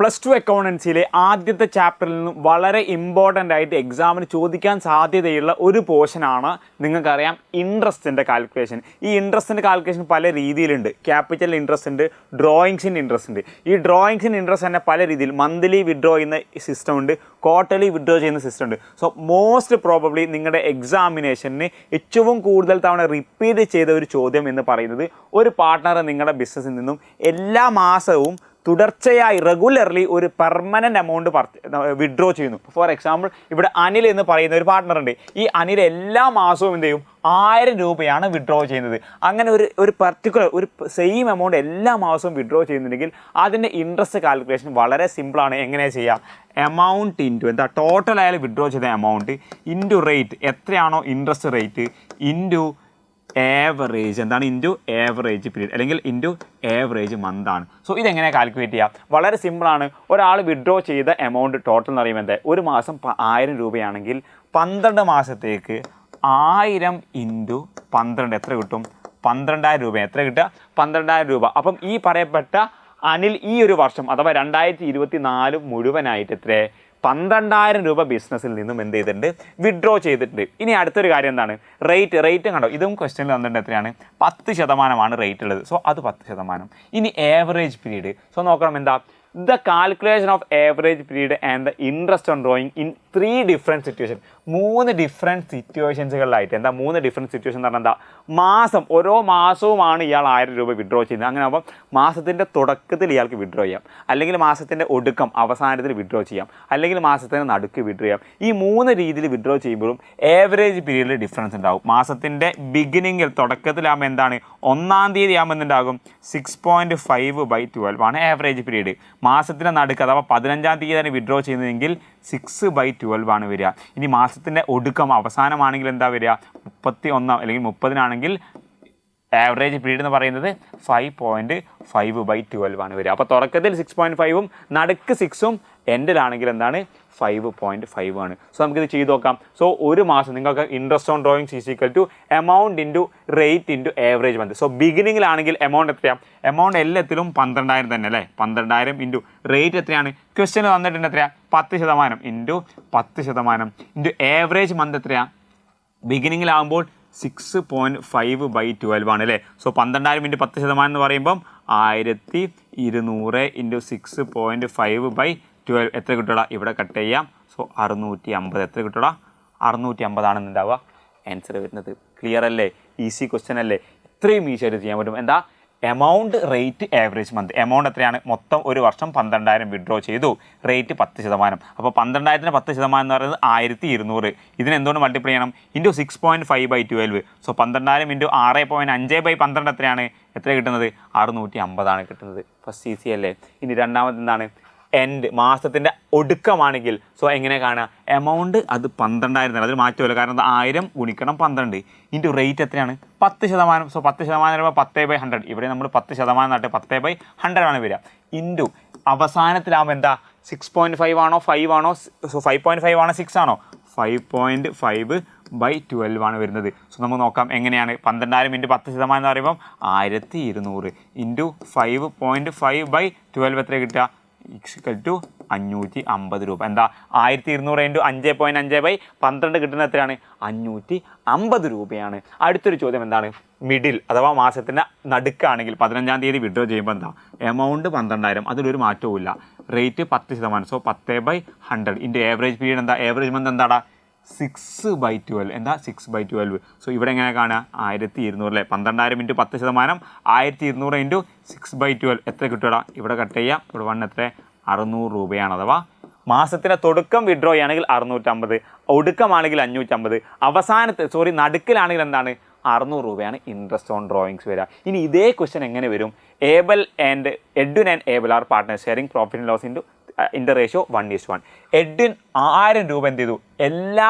+2 അക്കൗണ്ടൻസിയിലെ ആദ്യത്തെ ചാപ്റ്ററിൽ നിന്നും വളരെ ഇമ്പോർട്ടൻ്റ് ആയിട്ട് എക്സാമിന് ചോദിക്കാൻ സാധ്യതയുള്ള ഒരു പോർഷനാണ് നിങ്ങൾക്കറിയാം ഇൻട്രസ്റ്റിൻ്റെ കാൽക്കുലേഷൻ. ഈ ഇൻട്രസ്റ്റിൻ്റെ കാൽക്കുലേഷൻ പല രീതിയിലുണ്ട്. ക്യാപിറ്റൽ ഇൻട്രസ്റ്റ് ഉണ്ട്, ഡ്രോയിങ്സിൻ്റെ ഇൻട്രസ്റ്റ് ഉണ്ട്. ഈ ഡ്രോയിങ്സിൻ്റെ ഇൻട്രസ്റ്റ് തന്നെ പല രീതിയിൽ മന്ത്ലി വിഡ്രോ ചെയ്യുന്ന സിസ്റ്റം ഉണ്ട്, ക്വാർട്ടർലി വിഡ്രോ ചെയ്യുന്ന സിസ്റ്റം ഉണ്ട്. സോ മോസ്റ്റ് പ്രോബബ്ലി നിങ്ങളുടെ എക്സാമിനേഷന് ഏറ്റവും കൂടുതൽ തവണ റിപ്പീറ്റ് ചെയ്ത ഒരു ചോദ്യം എന്ന് പറയുന്നത് ഒരു പാർട്ട്ണർ നിങ്ങളുടെ ബിസിനസ്സിൽ നിന്നും എല്ലാ മാസവും തുടർച്ചയായി റെഗുലർലി ഒരു പെർമനൻ്റ് എമൗണ്ട് വിഡ്രോ ചെയ്യുന്നു. ഫോർ എക്സാമ്പിൾ ഇവിടെ അനിൽ എന്ന് പറയുന്ന ഒരു പാർട്ട്ണർ ഉണ്ട്. ഈ അനിൽ എല്ലാ മാസവും എന്ത് ചെയ്യും? 1000 രൂപയാണ് വിഡ്രോ ചെയ്യുന്നത്. അങ്ങനെ ഒരു പർട്ടിക്കുലർ ഒരു സെയിം എമൗണ്ട് എല്ലാ മാസവും വിഡ്രോ ചെയ്യുന്നുണ്ടെങ്കിൽ അതിൻ്റെ ഇൻട്രസ്റ്റ് കാൽക്കുലേഷൻ വളരെ സിമ്പിളാണ്. എങ്ങനെ ചെയ്യാം? എമൗണ്ട് ഇൻറ്റു എന്താ ടോട്ടൽ അയാൾ വിഡ്രോ ചെയ്ത എമൗണ്ട് ഇൻറ്റു റേറ്റ്, എത്രയാണോ ഇൻട്രസ്റ്റ് റേറ്റ്, ഇൻറ്റു ആവറേജ്, എന്താണ് ഇൻറ്റു ആവറേജ് പീരീഡ് അല്ലെങ്കിൽ ഇൻറ്റു ആവറേജ് മന്ത് ആണ്. സോ ഇതെങ്ങനെ കാൽക്കുലേറ്റ് ചെയ്യാം? വളരെ സിമ്പിളാണ്. ഒരാൾ വിഡ്രോ ചെയ്ത എമൗണ്ട് ടോട്ടൽ എന്ന് പറയുമ്പോൾ എന്താ, ഒരു മാസം 1000 രൂപയാണെങ്കിൽ 12 മാസത്തേക്ക് 1000 ഇൻറ്റു 12 എത്ര കിട്ടും? 12000 രൂപ. എത്ര കിട്ടുക? 12000 രൂപ. അപ്പം ഈ പറയപ്പെട്ട അനിൽ ഈ ഒരു വർഷം അഥവാ 2024 മുഴുവനായിട്ട് എത്ര 12000 രൂപ ബിസിനസ്സിൽ നിന്നും എന്ത് ചെയ്തിട്ടുണ്ട്? വിഡ്രോ ചെയ്തിട്ടുണ്ട്. ഇനി അടുത്തൊരു കാര്യം എന്താണ്? റേറ്റ് കണ്ടോ? ഇതും ക്വസ്റ്റ്യനിൽ വന്നിട്ട് എത്രയാണ്? 10% റേറ്റ് ഉള്ളത്. സോ അത് 10%. ഇനി ആവറേജ് പീരീഡ്. സോ നോക്കണം എന്താ? The calculation of average period and the interest on drawing in 3 different situation. 3 different സിറ്റുവേഷൻസുകളിലായിട്ട്. എന്താ 3 ഡിഫറെൻറ്റ് സിറ്റുവേഷൻ എന്ന് പറഞ്ഞാൽ എന്താ? മാസം, ഓരോ മാസവുമാണ് ഇയാൾ 1000 രൂപ വിഡ്രോ ചെയ്യുന്നത്. അങ്ങനെ ആകുമ്പോൾ മാസത്തിൻ്റെ തുടക്കത്തിൽ ഇയാൾക്ക് വിഡ്രോ ചെയ്യാം, അല്ലെങ്കിൽ മാസത്തിൻ്റെ ഒടുക്കം അവസാനത്തിൽ വിഡ്രോ ചെയ്യാം, അല്ലെങ്കിൽ മാസത്തിൻ്റെ നടുക്ക് വിഡ്രോ ചെയ്യാം. ഈ 3 രീതിയിൽ വിഡ്രോ ചെയ്യുമ്പോഴും ആവറേജ് പീരീഡിൽ ഡിഫറൻസ് ഉണ്ടാകും. മാസത്തിൻ്റെ ബിഗിനിങ്ങിൽ തുടക്കത്തിലാകുമ്പോൾ എന്താണ്? 1-ാം തീയതി ആകുമ്പോൾ എന്തുണ്ടാകും? 6.5/12 ആണ് ആവറേജ് പീരീഡ്. മാസത്തിൻ്റെ നടുക്ക് അഥവാ 15-ാം തീയതിയാണ് വിഡ്രോ ചെയ്യുന്നതെങ്കിൽ 6/12 ആണ് വരിക. ഇനി മാസത്തിൻ്റെ ഒടുക്കം അവസാനമാണെങ്കിൽ എന്താ വരിക? 31 അല്ലെങ്കിൽ 30-നാണെങ്കിൽ ആവറേജ് പീരീഡ് എന്ന് പറയുന്നത് 5.5/12 ആണ് വരിക. അപ്പോൾ തുടക്കത്തിൽ 6.5-ഉം നടുക്ക് 6-ഉം എൻഡിലാണെങ്കിൽ എന്താണ്? 5.5 ആണ്. സോ നമുക്കിത് ചെയ്ത് നോക്കാം. സോ ഒരു മാസം നിങ്ങൾക്ക് interest on drawings is equal to amount into rate into average month. So ബിഗിനിങ്ങിലാണെങ്കിൽ എമൗണ്ട് എത്രയാണ്? എമൗണ്ട് എല്ലാത്തിലും 12000 തന്നെ അല്ലേ? 12000 ഇൻറ്റു റേറ്റ് എത്രയാണ്? ക്വസ്റ്റ്യൻ വന്നിട്ടുണ്ട് എത്രയാണ്? 10% ഇൻറ്റു 10% ഇൻറ്റു ആവറേജ് മന്ത് എത്രയാണ്? ബിഗിനിങ്ങിലാകുമ്പോൾ 6.5/12 ആണ് അല്ലേ? സോ 12000 ഇൻറ്റു 10% എന്ന് പറയുമ്പം 1200 ഇൻറ്റു 6.5/12 എത്ര കിട്ടുക? ഇവിടെ കട്ട് ചെയ്യാം. സോ 650. എത്ര കിട്ടുക? 650 ആണെന്നുണ്ടാവുക ആൻസർ വരുന്നത്. ക്ലിയർ അല്ലേ? ഈസി ക്വസ്റ്റ്യൻ അല്ലേ? ഇത്രയും ഈസി ആയിട്ട് ചെയ്യാൻ പറ്റും. എന്താ? Amount, rate, average month. Amount എത്രയാണ്? മൊത്തം ഒരു വർഷം 12000 വിഡ്രോ ചെയ്തു. റേറ്റ് 10%. അപ്പോൾ 12000-ന് 10% എന്ന് പറയുന്നത് 1200. ഇതിന് എന്തുകൊണ്ട് മൾട്ടിപ്ലൈ ചെയ്യണം? ഇൻറ്റു 6.5/12. സോ 12000 ഇൻറ്റു 6.5/12 എത്രയാണ്? എത്ര കിട്ടുന്നത്? 650 ആണ് കിട്ടുന്നത്. ഫസ്റ്റ് ഈസി അല്ലേ? ഇനി രണ്ടാമത് എന്താണ്? എൻഡ്, മാസത്തിൻ്റെ ഒടുക്കമാണെങ്കിൽ സോ എങ്ങനെ കാണുക? എമൗണ്ട് അത് 12000 അതിൽ മാറ്റമില്ല. കാരണം 1000 ഗുണിക്കണം 12 ഇൻറ്റു റേറ്റ് എത്രയാണ്? 10%. സോ 10% വരുമ്പോൾ 10/100. ഇവിടെ നമ്മൾ 10% നട്ട് 10/100 ആണ് വരിക. ഇൻറ്റു അവസാനത്തിലാകുമ്പോൾ എന്താ? 6.5 ആണോ 5 ആണോ? സോ 5.5 ആണോ 6 ആണോ? 5.5/12 ആണ് വരുന്നത്. സോ നമുക്ക് നോക്കാം എങ്ങനെയാണ്. 12000 ഇൻറ്റു 10% എന്ന് പറയുമ്പം 1200 ഇൻറ്റു 5.5/12 എത്ര കിട്ടുക? ഈക്വൽ ടു 550 രൂപ. എന്താ? 1200 ഇൻറ്റു 5.5/12 കിട്ടുന്നത് എത്രയാണ്? 550 രൂപയാണ്. അടുത്തൊരു ചോദ്യം എന്താണ്? മിഡിൽ അഥവാ മാസത്തിൻ്റെ നടുക്കാണെങ്കിൽ 15-ാം തീയതി വിഡ്രോ ചെയ്യുമ്പോൾ എന്താ? എമൗണ്ട് 12000, അതിലൊരു മാറ്റവും ഇല്ല. Rate 10%. So 10/100 into average period എന്താ? ആവറേജ് മന്ത് എന്താടാ? 6/12. എന്താ? 6/12. സോ ഇവിടെ എങ്ങനെ കാണുക? 1200 അല്ലേ? 12000 ഇൻറ്റു 10%, 1200 ഇൻറ്റു 6/12 എത്ര കിട്ടുക? ഇവിടെ കട്ട് ചെയ്യാം. ഇവിടെ 1 എത്ര? 600 രൂപയാണ്. അഥവാ മാസത്തിൻ്റെ തുടക്കം വിഡ്രോ ചെയ്യുകയാണെങ്കിൽ 650, ഒടുക്കമാണെങ്കിൽ 550, നടുക്കിലാണെങ്കിൽ എന്താണ്? 600 രൂപയാണ് ഇൻട്രസ്റ്റ് ഓൺ ഡ്രോയിങ്സ് വരിക. ഇനി ഇതേ ക്വസ്റ്റ്യൻ എങ്ങനെ വരും? Edwin and Abel are partners sharing profit and loss in the ratio 1:1. Edwin 1000 രൂപ എന്ത് ചെയ്തു? എല്ലാ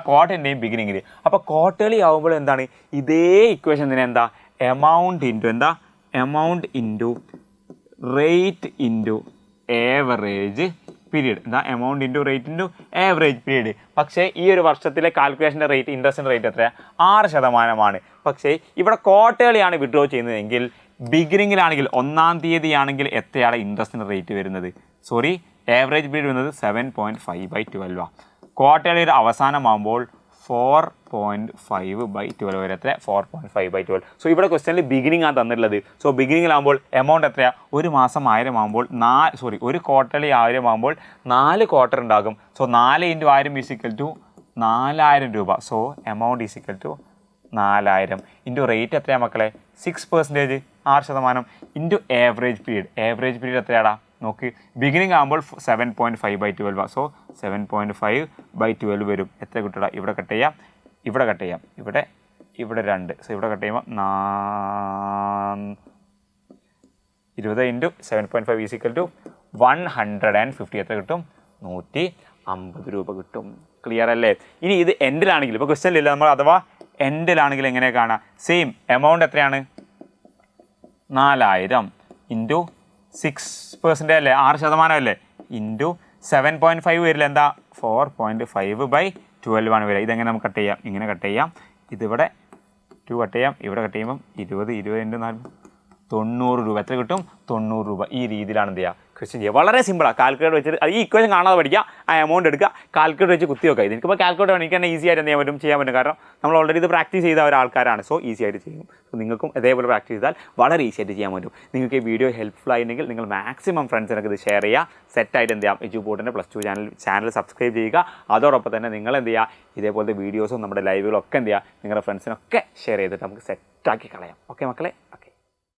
ക്വാർട്ടറിൻ്റെയും ബിഗിനിങ്ങിൽ. അപ്പോൾ ക്വാർട്ടർലി ആകുമ്പോൾ എന്താണ്? ഇതേ ഇക്വേഷൻ തന്നെ എന്താ? എമൗണ്ട് ഇൻറ്റു എന്താ? Amount into rate into average period. എന്താ? Amount into rate into average period. പക്ഷേ ഈ ഒരു വർഷത്തിലെ കാൽക്കുലേഷൻ്റെ റേറ്റ്, ഇൻട്രസ്റ്റിൻ്റെ റേറ്റ് എത്രയാണ്? 6%. പക്ഷേ ഇവിടെ ക്വാർട്ടേർലിയാണ് വിഡ്രോ ചെയ്യുന്നതെങ്കിൽ ബിഗിനിങ്ങിലാണെങ്കിൽ 1-ാം തീയതി ആണെങ്കിൽ എത്രയാണ് ഇൻട്രസ്റ്റിന് റേറ്റ് വരുന്നത്? സോറി, ആവറേജ് പീരീഡ് വരുന്നത് 7.5/12 ക്വാർട്ടർലിയുടെ അവസാനമാകുമ്പോൾ 4.5/12 വരെ. എത്ര? 4.5/12. സോ ഇവിടെ ക്വസ്റ്റനിൽ ബിഗിനിങ് ആണ് തന്നിട്ടുള്ളത്. സോ ബിഗിനിങ്ങിലാകുമ്പോൾ എമൗണ്ട് എത്രയാണ്? ഒരു മാസം 1000 ആകുമ്പോൾ ഒരു ക്വാർട്ടർലി 1000 ആകുമ്പോൾ 4 ക്വാർട്ടർ ഉണ്ടാകും. സോ 4 × 1000 = 4000 രൂപ. സോ എമൗണ്ട് = 4000 ഇൻറ്റു റേറ്റ് എത്രയാണ് മക്കളെ? 6%, 6% into average period. Average period എത്രയാടാ? നോക്ക്, ബിഗിനിങ് ആകുമ്പോൾ 7.5/12. സോ 7.5/12 വരും. എത്ര കിട്ടുക? ഇവിടെ കട്ട് ചെയ്യാം, ഇവിടെ കട്ട് ചെയ്യാം, ഇവിടെ 2. സോ ഇവിടെ കട്ട് ചെയ്യുമ്പോൾ 20 × 7.5 = 150. എത്ര കിട്ടും? 150 രൂപ കിട്ടും. ക്ലിയർ അല്ലേ? ഇനി ഇത് എൻഡിലാണെങ്കിൽ, ഇപ്പോൾ ക്വസ്റ്റനിലില്ല, നമ്മൾ അഥവാ എൻഡിലാണെങ്കിൽ എങ്ങനെ കാണാം? സെയിം എമൗണ്ട് എത്രയാണ്? 4000 ഇൻറ്റു 6% അല്ലേ, 6% അല്ലേ, ഇൻറ്റു 7.5 വരില്ല, എന്താ? 4.5/12 ആണ് വരിക. ഇതെങ്ങനെ നമുക്ക് കട്ട് ചെയ്യാം? ഇങ്ങനെ കട്ട് ചെയ്യാം. ഇതിവിടെ 2 കട്ട് ചെയ്യാം, ഇവിടെ കട്ട് ചെയ്യുമ്പം 20 × 4 90 രൂപ. എത്ര കിട്ടും? 90 രൂപ. ഈ രീതിയിലാണ് എന്ത് ചെയ്യുക? ക്വസ്റ്റ്യൻ ചെയ്യുക. വളരെ സിമ്പിളാണ്. കാൽക്കുലേറ്റർ വെച്ചിട്ട് ഈ ഇക്വേഷൻ കാണാതെ പഠിക്കുക, ആ എമൗണ്ട് എടുക്കുക, കാൽക്കുലേറ്റർ വെച്ച് കുത്തി വെക്കുക. എനിക്കിപ്പോൾ കാൽക്കുലേറ്റർ എനിക്ക് തന്നെ ഈസി ആയിട്ട് എന്ത് ചെയ്യാൻ പറ്റും. കാരണം നമ്മൾ ഓൾറെഡി ഇത് പ്രാക്ടീസ് ചെയ്ത ഒരാൾക്കാരാണ്. സോ ഈസി ആയിട്ട് ചെയ്യും. സോ നിങ്ങൾക്കും ഇതേപോലെ പ്രാക്ടീസ് ചെയ്താൽ വളരെ ഈസി ആയിട്ട് ചെയ്യാൻ പറ്റും. നിങ്ങൾക്ക് ഈ വീഡിയോ ഹെൽപ്ഫുൾ ആയിട്ടുണ്ടെങ്കിൽ നിങ്ങൾ മാക്സിമം ഫ്രണ്ട്സിനൊക്കെ ഇത് ഷെയർ ചെയ്യുക. സെറ്റായിട്ട് എന്ത് ചെയ്യാം? എജുപോർട്ടിൻ്റെ +2 ചാനൽ സബ്സ്ക്രൈബ് ചെയ്യുക. അതോടൊപ്പം തന്നെ നിങ്ങൾ എന്ത് ചെയ്യുക? ഇതേപോലത്തെ വീഡിയോസും നമ്മുടെ ലൈവുകളും ഒക്കെ എന്ത് ചെയ്യുക? നിങ്ങളുടെ ഫ്രണ്ട്സിനൊക്കെ ഷെയർ ചെയ്തിട്ട് നമുക്ക് സെറ്റാക്കി കളയാം. ഓക്കെ മക്കളെ? ഓക്കെ.